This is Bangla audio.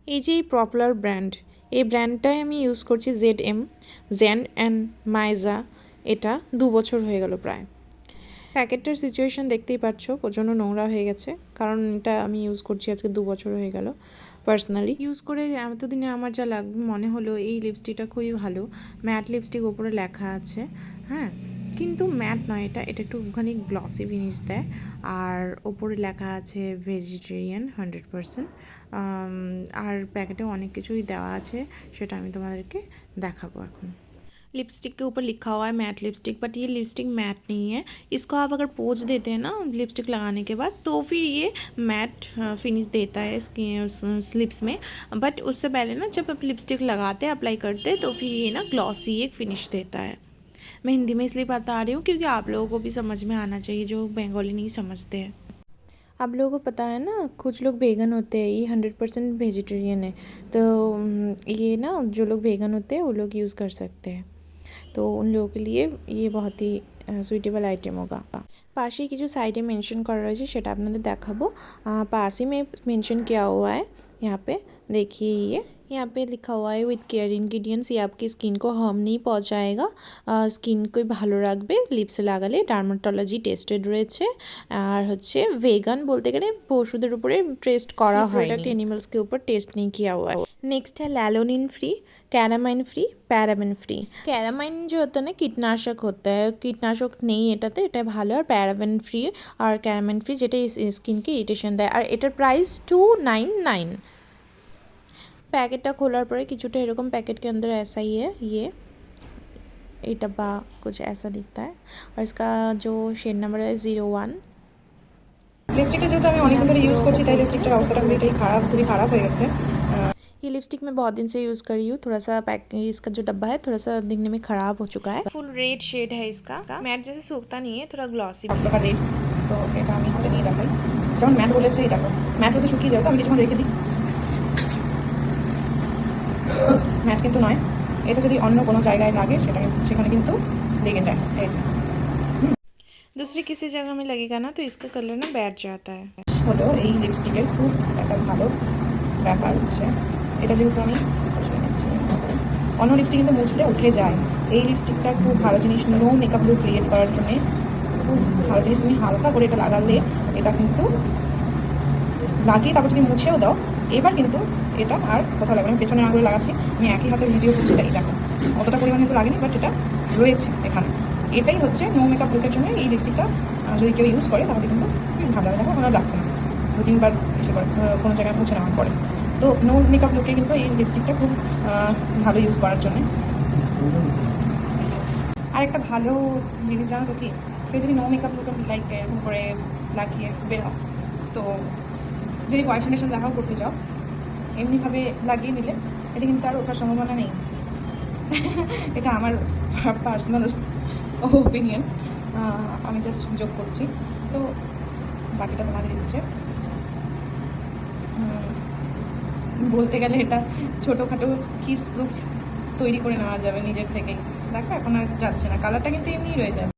এই যে পপুলার ব্র্যান্ড, এই ব্র্যান্ডটাই আমি ইউজ করছি জেন অ্যান্ড মাইজা। এটা 2 বছর হয়ে গেল প্রায়। প্যাকেটটার সিচুয়েশান দেখতেই পাচ্ছ, প্রচণ্ড নোংরা হয়ে গেছে, কারণ এটা আমি ইউজ করছি আজকে 2 বছর হয়ে গেল। পার্সোনালি ইউজ করে এতদিনে আমার যা মনে হলো এই লিপস্টিকটা খুবই ভালো। ম্যাট লিপস্টিক ওপরে লেখা আছে, হ্যাঁ, কিন্তু ম্যাট নয়, এটা একটুখানি গ্লসি ফিনিশ দেয়। আর ওপরে লেখা আছে ভেজিটেরিয়ান 100%। আর প্যাকেটে অনেক কিছুই দেওয়া আছে, সেটা আমি তোমাদেরকে দেখাবো এখন। लिपस्टिक के ऊपर लिखा हुआ है मैट लिपस्टिक, बट ये लिपस्टिक मैट नहीं है। इसको आप अगर पोंछ देते हैं ना लिपस्टिक लगाने के बाद, तो फिर ये मैट फिनिश देता है इसकी लिप्स में। बट उससे पहले ना जब आप लिपस्टिक लगाते हैं, अप्लाई करते हैं, तो फिर ये ना ग्लॉसी एक फिनिश देता है। मैं हिंदी में इसलिए बता रही हूँ क्योंकि आप लोगों को भी समझ में आना चाहिए जो बंगाली नहीं समझते हैं। आप लोगों को पता है ना, कुछ लोग वेगन होते हैं, ये 100% वेजिटेरियन है, तो ये ना जो लोग वेगन होते हैं वो लोग यूज़ कर सकते हैं, तो उन लोगों के लिए ये बहुत ही সুইটেবল আইটেম होगा। পাশেই কিছু সাইডে মেনশন করা রয়েছে, সেটা আপনাদের দেখাবো। पास ही में मेंशन किया हुआ है, यहाँ पे देखिए ये यहाँ पे लिखा हुआ है विथ केयर इंग्रेडिएंट्स। ये आपकी स्किन को हार्म नहीं पहुँचाएगा, स्किन को ভালো রাখবে লিপসে লাগালে। ডার্মাটোলজি টেস্টেড রয়েছে, আর হচ্ছে ভেগান বলতে গেলে পশুদের উপরে টেস্ট করা হয়, প্রোডাক্ট এনিমালস के ऊपर टेस्ट नहीं किया हुआ है। नेक्स्ट है लैलोनिन फ्री, कैरामाइन फ्री, पैराबेन फ्री। कैरामाइन जो होता है ना कीटनाशक होता है, कीटनाशक नहीं এটাতে, এটা ভালো। আর প্যারাবেন ফ্রি আর ক্যারামাইন ফ্রি, যেটা স্কিনকে ইরিটেশন দেয়। আর এটার প্রাইস 299। पैकेट खोलार पर কিছুটা এরকম पैकेट के अंदर ऐसा ही है, ये डब्बा कुछ ऐसा दिखता है। और इसका जो शेड नंबर है 01। লিপস্টিকটা যেহেতু আমি অনেকদিন ধরে ইউজ করছি, তাই লিপস্টিকটার অবস্থাটা খুবই খারাপ হয়ে গেছে। ये लिपस्टिक मैं बहुत दिन से यूज़ कर रही हूँ। थोड़ा सा इसका जो डब्बा है थोड़ा सा दिखने में ख़राब हो चुका है। फुल रेड शेड है इसका, मैट जैसे सूखता नहीं है, थोड़ा ग्लॉसी रेड। তো এটা আমি হাতে নিয়ে দেখাই, যেমন ম্যাট বলেছে এটা ম্যাট হতে শুকিয়ে যাবে, তো আমি কিছুক্ষণ রেখে দিই। ম্যাট কিন্তু নয়, এটা যদি অন্য কোনো জায়গায় লাগে সেখানে কিন্তু লেগে যায়। এই যে दूसरी किसी जगह में लगेगा ना तो इसका कलर ना बैठ जाता है। হলো এই লিপস্টিকের খুব একটা ভালো ব্যাপার হচ্ছে, এটা যেহেতু আমি অন্য লিপস্টিক কিন্তু মুছলে উঠে যায়, এই লিপস্টিকটা খুব ভালো জিনিস। নো মেকআপ লুক ক্রিয়েট করার জন্য খুব ভালো জিনিস। তুমি হালকা করে এটা লাগালে এটা কিন্তু লাগিয়ে তারপর যদি মুছেও দাও, এবার কিন্তু এটা আর কোথাও লাগবে। আমি পেছনে আঙুলে লাগাচ্ছি, আমি একই হাতে ভিডিও করছি, তাই দেখো অতটা পরিমাণে তো লাগেনি, বাট এটা রয়েছে এখানে। এটাই হচ্ছে নো মেকআপ লুকের জন্য এই লিপস্টিকটা যদি কেউ ইউজ করে তাহলে কিন্তু ভালো লাগে, আমার লাগছে না 2-3 বার এসে করে কোনো জায়গায় মুছে নেওয়ার পরে। তো নো মেকআপ লুকে কিন্তু এই লিপস্টিকটা খুব ভালো ইউজ করার জন্য। আর একটা ভালো জিনিস জানো তো কি, কেউ যদি নো মেকআপ লুকে লাইক এরকম করে লাগিয়ে বেরো, তো যদি বয়ফ্রেন্ডের সাথে দেখাও করতে যাও, এমনিভাবে লাগিয়ে নিলে এটা কিন্তু আর ওঠার সম্ভাবনা নেই। এটা আমার পার্সোনাল ওপিনিয়ন, আমি জাস্ট যোগ করছি। তো বাকিটা তোমাদের ইচ্ছে। বলতে গেলে এটা ছোটোখাটো কিস প্রুফ তৈরি করে নেওয়া যাবে নিজের থেকেই। দেখো এখন আর যাচ্ছে না, কালারটা কিন্তু এমনিই রয়ে যাবে।